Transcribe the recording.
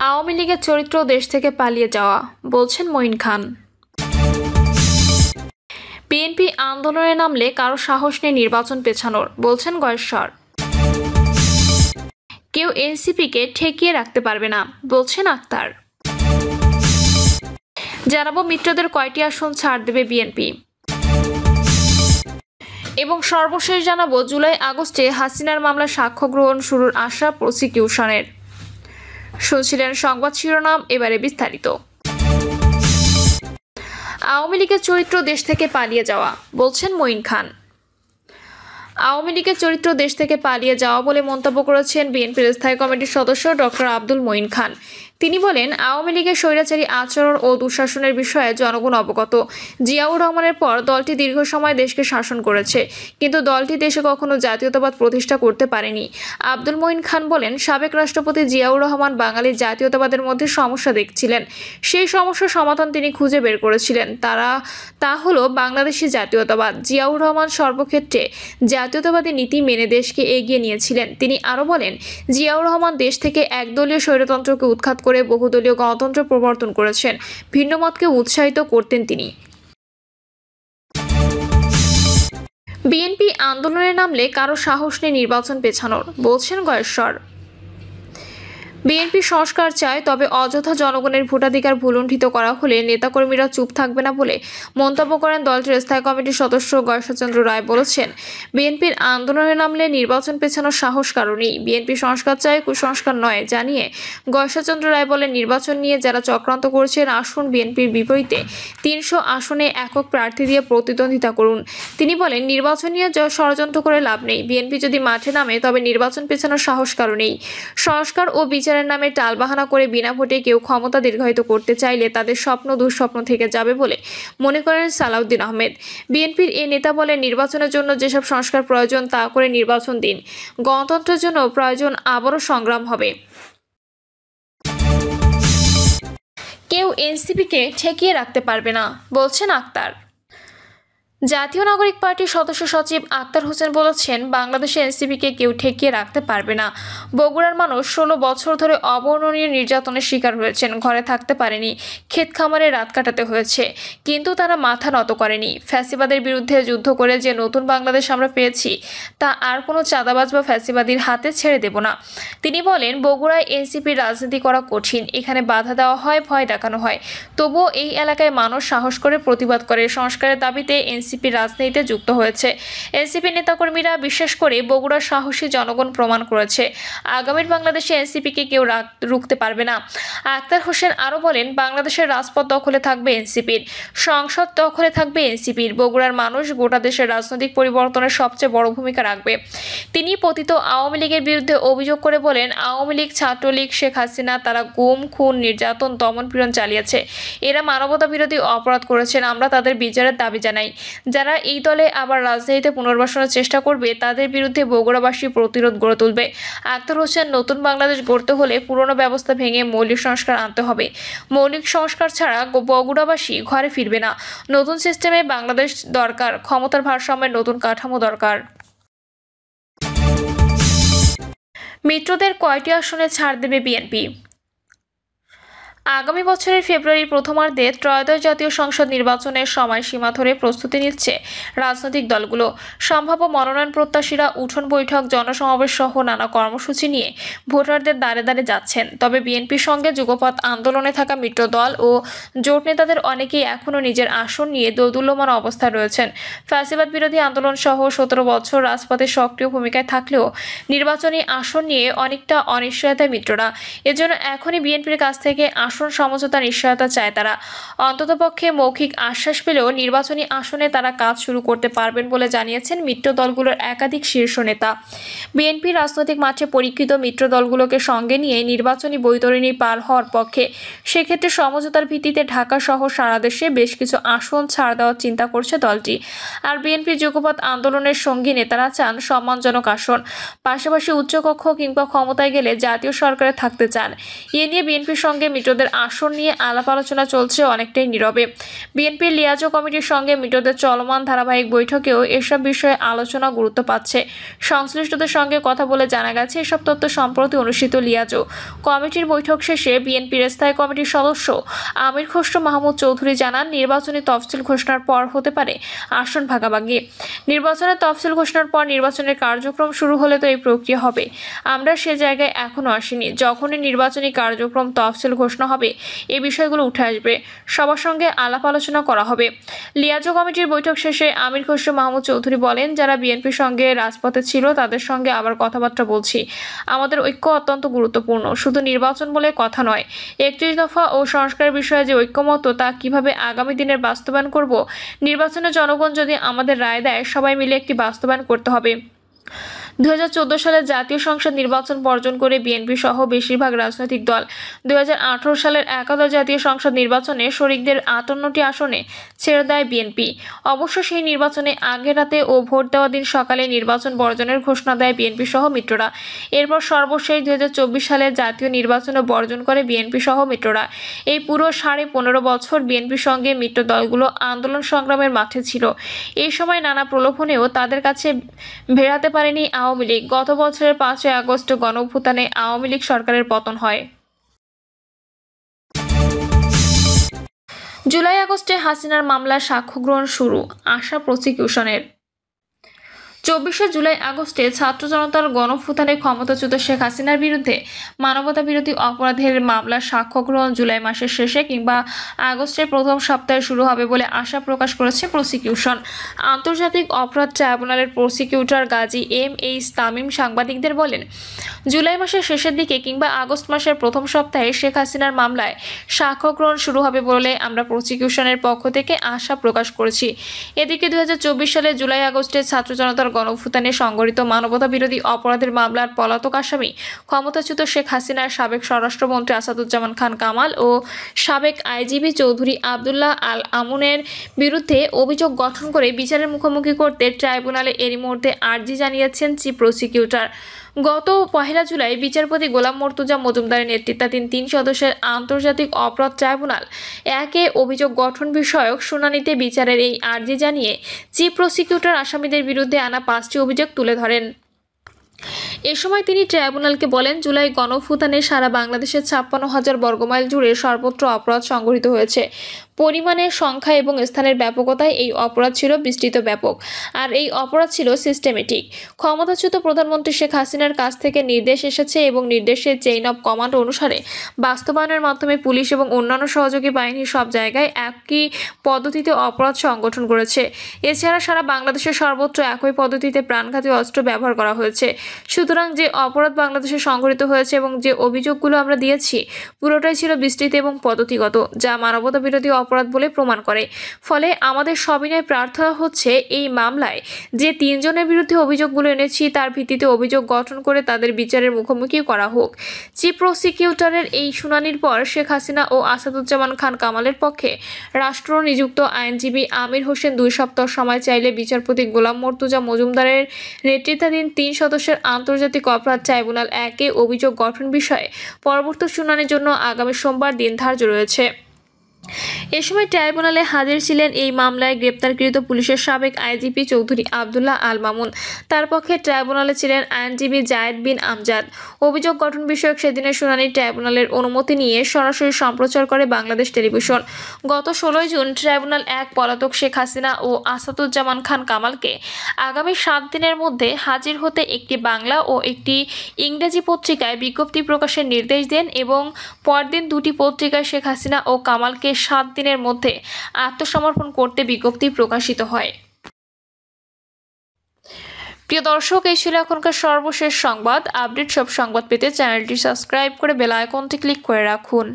আওয়ামী লীগের চরিত্র দেশ থেকে পালিয়ে যাওয়া, বলছেন মঈন খান। বিএনপি আন্দোলনে নামলে কারো সাহস নেই নির্বাচন পেছানোর, বলছেন গয়েশ্বর। কেউ এনসিপিকে ঠেকিয়ে রাখতে পারবে না, বলছেন আক্তার। জানাবো মিত্রদের কয়টি আসন ছাড় দেবে বিএনপি। এবং সর্বশেষ জানাবো জুলাই আগস্টে হাসিনার মামলা সাক্ষ্য গ্রহণ শুরুর আশা প্রসিকিউশনের। শুনছিলেন সংবাদ শিরোনাম, এবারে বিস্তারিত। আওয়ামী লীগের চরিত্র দেশ থেকে পালিয়ে যাওয়া, বলছেন মঈন খান। আওয়ামী লীগের চরিত্র দেশ থেকে পালিয়ে যাওয়া বলে মন্তব্য করেছেন বিএনপির স্থায়ী কমিটির সদস্য ডক্টর আব্দুল মঈন খান। তিনি বলেন, আওয়ামী লীগের স্বৈরাচারী আচরণ ও দুঃশাসনের বিষয়ে জনগণ অবগত। জিয়াউর রহমানের পর দলটি দীর্ঘ সময় দেশকে শাসন করেছে, কিন্তু দলটি দেশে কখনো জাতীয়তাবাদ প্রতিষ্ঠা করতে পারেনি। আব্দুল মঈন খান বলেন, সাবেক রাষ্ট্রপতি জিয়াউর রহমান বাঙালি জাতীয়তাবাদের মধ্যে সমস্যা দেখছিলেন। সেই সমস্যার সমাধান তিনি খুঁজে বের করেছিলেন। তা হলো বাংলাদেশি জাতীয়তাবাদ। জিয়াউর রহমান সর্বক্ষেত্রে জাতীয়তাবাদী নীতি মেনে দেশকে এগিয়ে নিয়েছিলেন। তিনি আরও বলেন, জিয়াউর রহমান দেশ থেকে একদলীয় স্বৈরতন্ত্রকে উৎখাত করে বহুদলীয় গণতন্ত্র প্রবর্তন করেছেন। ভিন্ন মতকে উৎসাহিত করতেন তিনি। বিএনপি আন্দোলনে নামলে কারো সাহস নেই নির্বাচন পেছানোর, বলছেন গয়েশ্বর। বিএনপি সংস্কার চায়, তবে অযথা জনগণের ভোটাধিকার ভুলুণ্ঠিত করা হলে নেতাকর্মীরা চুপ থাকবে না বলে মন্তব্য করেন দলটির স্থায়ী কমিটির সদস্য গয়েশ্বরচন্দ্র রায়। বলেছেন, বিএনপির আন্দোলনে নামলে নির্বাচন পেছানোর সাহস কারণেই। বিএনপি সংস্কার চায়, কুসংস্কার নয় জানিয়ে গয়েশ্বরচন্দ্র রায় বলেন, নির্বাচন নিয়ে যারা চক্রান্ত করছেন আসুন বিএনপির বিপরীতে 300 আসনে একক প্রার্থী দিয়ে প্রতিদ্বন্দ্বিতা করুন। তিনি বলেন, নির্বাচন নিয়ে ষড়যন্ত্র করে লাভ নেই। বিএনপি যদি মাঠে নামে তবে নির্বাচন পেছানোর সাহস কারণেই। সংস্কার ও বিচারের নামে টালবাহানা করে বিনা ভোটে কেউ ক্ষমতা দীর্ঘায়িত করতে চাইলে তাদের স্বপ্ন দুঃস্বপ্ন থেকে যাবে বলে মনে করেন সালাউদ্দিন আহমেদ। বিএনপির এই নেতা বলেন, নির্বাচনের জন্য যেসব সংস্কার প্রয়োজন তা করে নির্বাচন দিন। গণতন্ত্রের জন্য প্রয়োজন আবারও সংগ্রাম হবে। কেউ এনসিপিকে ঠেকিয়ে রাখতে পারবে না, বলছেন আক্তার। জাতীয় নাগরিক পার্টির সদস্য সচিব আক্তার হোসেন বলেছেন, বাংলাদেশে এনসিপিকে কেউ ঠেকিয়ে রাখতে পারবে না। বগুড়ার মানুষ 16 বছর ধরে অবর্ণনীয় নির্যাতনের শিকার হয়েছেন। ঘরে থাকতে পারেনি, ক্ষেত খামারে রাত কাটাতে হয়েছে, কিন্তু তারা মাথা নত করেনি। ফ্যাসিবাদের বিরুদ্ধে যুদ্ধ করে যে নতুন বাংলাদেশ আমরা পেয়েছি তা আর কোনো চাঁদাবাজ বা ফ্যাসিবাদীর হাতে ছেড়ে দেব না। তিনি বলেন, বগুড়ায় এনসিপির রাজনীতি করা কঠিন। এখানে বাধা দেওয়া হয়, ভয় দেখানো হয়, তবুও এই এলাকায় মানুষ সাহস করে প্রতিবাদ করে সংস্কারের দাবিতে এনসিপি রাজনীতিতে যুক্ত হয়েছে। এনসিপি নেতাকর্মীরা বিশেষ করে বগুড়ার সাহসী জনগণ প্রমাণ করেছে, আগামীর বাংলাদেশে এনসিপিকে কেউ রুখতে পারবে না। আক্তার হোসেন আরও বলেন, বাংলাদেশের রাজপথ দখলে থাকবে এনসিপির, সংসদ দখলে থাকবে এনসিপির। বগুড়ার মানুষ গোটা দেশের রাজনৈতিক পরিবর্তনের সবচেয়ে বড় ভূমিকা রাখবে। তিনি পতিত আওয়ামী লীগের বিরুদ্ধে অভিযোগ করে বলেন, আওয়ামী লীগ, ছাত্রলীগ, শেখ হাসিনা তারা গুম, খুন, নির্যাতন, দমন-পীড়ন চালিয়েছে। এরা মানবতা বিরোধী অপরাধ করেছেন। আমরা তাদের বিচারের দাবি জানাই। যারা এই দলে আবার রাজনীতিতে পুনর্বাসনের চেষ্টা করবে তাদের বিরুদ্ধে বগুড়াবাসী প্রতিরোধ গড়ে তুলবে। আক্তার হোসেন, নতুন বাংলাদেশ গড়তে হলে পুরনো ব্যবস্থা ভেঙে মৌলিক সংস্কার আনতে হবে। মৌলিক সংস্কার ছাড়া বগুড়াবাসী ঘরে ফিরবে না। নতুন সিস্টেমে বাংলাদেশ দরকার, ক্ষমতার ভারসাম্যের নতুন কাঠামো দরকার। মিত্রদের কয়টি আসনে ছাড় দেবে বিএনপি। আগামী বছরের ফেব্রুয়ারির প্রথমার্ধে ত্রয়োদশ জাতীয় সংসদ নির্বাচনের সময়সীমা ধরে প্রস্তুতি নিচ্ছে রাজনৈতিক দলগুলো। সম্ভাব্য মনোনয়ন প্রত্যাশীরা উঠোন বৈঠক, জনসমাবেশ সহ নানা কর্মসূচি নিয়ে ভোটারদের দ্বারে দ্বারে যাচ্ছেন। তবে বিএনপির সঙ্গে যুগপৎ আন্দোলনে থাকা মিত্র দল ও জোট নেতাদের অনেকেই এখনও নিজের আসন নিয়ে দোদুল্যমান অবস্থায় রয়েছেন। ফ্যাসিবাদ বিরোধী আন্দোলন সহ 17 বছর রাজপথে সক্রিয় ভূমিকায় থাকলেও নির্বাচনী আসন নিয়ে অনেকটা অনিশ্চয়তায় মিত্ররা। এজন্য এখনই বিএনপির কাছ থেকে আসন সমঝোতা নিশ্চয়তা চায় তারা। অন্ততপক্ষে মৌখিক আশ্বাস পেলেও নির্বাচনী আসনে তারা কাজ শুরু করতে পারবেন বলে জানিয়েছেন মিত্র দলগুলোর একাধিক শীর্ষ নেতা। বিএনপি রাজনৈতিক মাঠে পরীক্ষিত মিত্র দলগুলোকে সঙ্গে নিয়ে নির্বাচনী বৈতরণী পার হওয়ার পক্ষে। সেক্ষেত্রে সমঝোতার ভিত্তিতে ঢাকা সহ সারা দেশে বেশ কিছু আসন ছাড় দেওয়ার চিন্তা করছে দলটি। আর বিএনপি যুগপৎ আন্দোলনের সঙ্গী নেতারা চান সম্মানজনক আসন, পাশাপাশি উচ্চকক্ষ কিংবা ক্ষমতায় গেলে জাতীয় সরকারে থাকতে চান। এ নিয়ে বিএনপির সঙ্গে মিত্রদের মৃতদের আসন নিয়ে আলাপ আলোচনা চলছে অনেকটাই নীরবে। বিএনপির লিয়াজো কমিটির সঙ্গে মৃতদের চলমান ধারাবাহিক বৈঠকেও এসব বিষয়ে আলোচনা গুরুত্ব পাচ্ছে। সংশ্লিষ্টদের সঙ্গে কথা বলে জানা গেছে, এসব তথ্য সম্প্রতি অনুষ্ঠিত লিয়াজো কমিটির বৈঠক শেষে বিএনপির স্থায়ী কমিটির সদস্য আমির খসরু মাহমুদ চৌধুরী জানান, নির্বাচনী তফসিল ঘোষণার পর হতে পারে আসন ভাগাভাগি। নির্বাচনের তফসিল ঘোষণার পর নির্বাচনের কার্যক্রম শুরু হলে তো এই প্রক্রিয়া হবে। আমরা সে জায়গায় এখনো আসিনি। যখনই নির্বাচনী কার্যক্রম তফসিল ঘোষণা হবে এই বিষয়গুলো উঠে আসবে, সবার সঙ্গে আলাপ আলোচনা করা হবে। লিয়াজো কমিটির বৈঠক শেষে আমির খসরু মাহমুদ চৌধুরী বলেন, যারা বিএনপির সঙ্গে রাজপথে ছিল তাদের সঙ্গে আবার কথাবার্তা বলছি। আমাদের ঐক্য অত্যন্ত গুরুত্বপূর্ণ, শুধু নির্বাচন বলে কথা নয়। 31 দফা ও সংস্কারের বিষয়ে যে ঐক্যমত তা কিভাবে আগামী দিনের বাস্তবায়ন করব, নির্বাচনে জনগণ যদি আমাদের রায় দেয় সবাই মিলে একটি বাস্তবায়ন করতে হবে। 2014 সালে জাতীয় সংসদ নির্বাচন বর্জন করে বিএনপি সহ বেশিরভাগ রাজনৈতিক দল 2018 সালের একাদশ জাতীয় সংসদ নির্বাচনে শরিকদের 58টি আসনে ছেড়ে দেয় বিএনপি। অবশ্য সেই নির্বাচনে আগের রাতে ও ভোট দেওয়া দিন সকালে নির্বাচন বর্জনের ঘোষণা দেয় বিএনপি সহ মিত্ররা। এরপর সর্বশেষ 2024 সালে জাতীয় নির্বাচনও বর্জন করে বিএনপি সহ মিত্ররা। এই পুরো 15.5 বছর বিএনপির সঙ্গে মিত্র দলগুলো আন্দোলন সংগ্রামের মাঠে ছিল। এই সময় নানা প্রলোভনেও তাদের কাছে ভেড়াতে পারেনি আওয়ামী লীগ। গত বছরের 5 আগস্ট গণঅভ্যুত্থানে আওয়ামী লীগ সরকারের পতন হয়। জুলাই আগস্টে হাসিনার মামলার সাক্ষ্য গ্রহণ শুরু, আশা প্রসিকিউশনের। 24 জুলাই আগস্টে ছাত্র জনতার গণঅভ্যুত্থানে ক্ষমতাচ্যুত শেখ হাসিনার বিরুদ্ধে মানবতাবিরোধী অপরাধের মামলার সাক্ষ্য গ্রহণ জুলাই মাসের শেষে কিংবা আগস্টের প্রথম সপ্তাহে শুরু হবে বলে আশা প্রকাশ করেছে প্রসিকিউশন। আন্তর্জাতিক অপরাধ ট্রাইব্যুনালের প্রসিকিউটর গাজী এম.এইচ. তামিম সাংবাদিকদের বলেন, জুলাই মাসের শেষের দিকে কিংবা আগস্ট মাসের প্রথম সপ্তাহে শেখ হাসিনার মামলায় সাক্ষ্য গ্রহণ শুরু হবে বলে আমরা প্রসিকিউশনের পক্ষ থেকে আশা প্রকাশ করেছি। এদিকে 2024 সালে জুলাই আগস্টে ছাত্র জনতার গণঅভ্যুত্থানে সংঘটিত মানবতাবিরোধী অপরাধের মামলার পলাতক আসামি ক্ষমতাচ্যুত শেখ হাসিনার সাবেক স্বরাষ্ট্রমন্ত্রী আসাদুজ্জামান খান কামাল ও সাবেক আইজিপি চৌধুরী আবদুল্লাহ আল আমুনের বিরুদ্ধে অভিযোগ গঠন করে বিচারের মুখোমুখি করতে ট্রাইব্যুনালে এরই মুহূর্তে আর্জি জানিয়েছেন চিফ প্রসিকিউটর। গত 1 জুলাই বিচারপতি গোলাম মর্তুজা মজুমদারের নেতৃত্বাধীন 3 সদস্যের আন্তর্জাতিক অপরাধ ট্রাইব্যুনাল একে অভিযোগ গঠন বিষয়ক শুনানিতে বিচারের এই আর্জি জানিয়ে চিফ প্রসিকিউটর আসামিদের বিরুদ্ধে আনা 5টি অভিযোগ তুলে ধরেন। এ সময় তিনি ট্রাইব্যুনালকে বলেন, জুলাই গণঅভ্যুত্থানে সারা বাংলাদেশের 56,000 বর্গমাইল জুড়ে সর্বত্র অপরাধ সংঘটিত হয়েছে। পরিমাণের সংখ্যা এবং স্থানের ব্যাপকতায় এই অপরাধ ছিল বিস্তৃত ব্যাপক, আর এই অপরাধ ছিল সিস্টেমেটিক। ক্ষমতাচ্যুত প্রধানমন্ত্রী শেখ হাসিনার কাছ থেকে নির্দেশ এসেছে এবং নির্দেশের চেইন অব কমান্ড অনুসারে বাস্তবায়নের মাধ্যমে পুলিশ এবং অন্যান্য সহযোগী বাহিনী সব জায়গায় একই পদ্ধতিতে অপরাধ সংগঠন করেছে। এছাড়া সারা বাংলাদেশের সর্বত্র একই পদ্ধতিতে প্রাণঘাতী অস্ত্র ব্যবহার করা হয়েছে। সুতরাং যে অপরাধ বাংলাদেশে সংঘটিত হয়েছে এবং যে অভিযোগগুলো আমরা দিয়েছি পুরোটাই ছিল বিস্তৃত এবং পদ্ধতিগত, যা মানবতাবিরোধী অপরাধ বলে প্রমাণ করে। ফলে আমাদের সবিনয় প্রার্থনা হচ্ছে, এই মামলায় যে 3 জনের বিরুদ্ধে অভিযোগগুলো এনেছি তার ভিত্তিতে অভিযোগ গঠন করে তাদের বিচারের মুখোমুখি করা হোক। চিফ প্রসিকিউটরের এই শুনানির পর শেখ হাসিনা ও আসাদুজ্জামান খান কামালের পক্ষে রাষ্ট্র নিযুক্ত আইনজীবী আমির হোসেন 2 সপ্তাহ সময় চাইলে বিচারপতি গোলাম মর্তুজা মজুমদারের নেতৃত্বাধীন 3 সদস্যের আন্তর্জাতিক অপরাধ ট্রাইব্যুনাল একে অভিযোগ গঠন বিষয়ে পরবর্তী শুনানির জন্য আগামী সোমবার দিন ধার্য রয়েছে। এ সময় ট্রাইব্যুনালে হাজির ছিলেন এই মামলায় গ্রেপ্তারকৃত পুলিশের সাবেক আইজিপি চৌধুরী আবদুল্লাহ আল মামুন। তার পক্ষে ট্রাইব্যুনালে ছিলেন আইনজীবী জায়েদ বিন আমজাদ। অভিযোগ গঠন বিষয়ক সেদিনের শুনানি ট্রাইব্যুনালের অনুমতি নিয়ে সরাসরি সম্প্রচার করে বাংলাদেশ টেলিভিশন। গত 16 জুন ট্রাইব্যুনাল এক পলাতক শেখ হাসিনা ও আসাদুজ্জামান খান কামালকে আগামী 7 দিনের মধ্যে হাজির হতে একটি বাংলা ও একটি ইংরেজি পত্রিকায় বিজ্ঞপ্তি প্রকাশের নির্দেশ দেন এবং পরদিন 2টি পত্রিকায় শেখ হাসিনা ও কামালকে 7 দিনের মধ্যে আত্মসমর্পণ করতে বিজ্ঞপ্তি প্রকাশিত হয়। প্রিয় দর্শক, এই ছিল এখনকার সর্বশেষ সংবাদ। আপডেট সব সংবাদ পেতে চ্যানেলটি সাবস্ক্রাইব করে বেল আইকনটি ক্লিক করে রাখুন।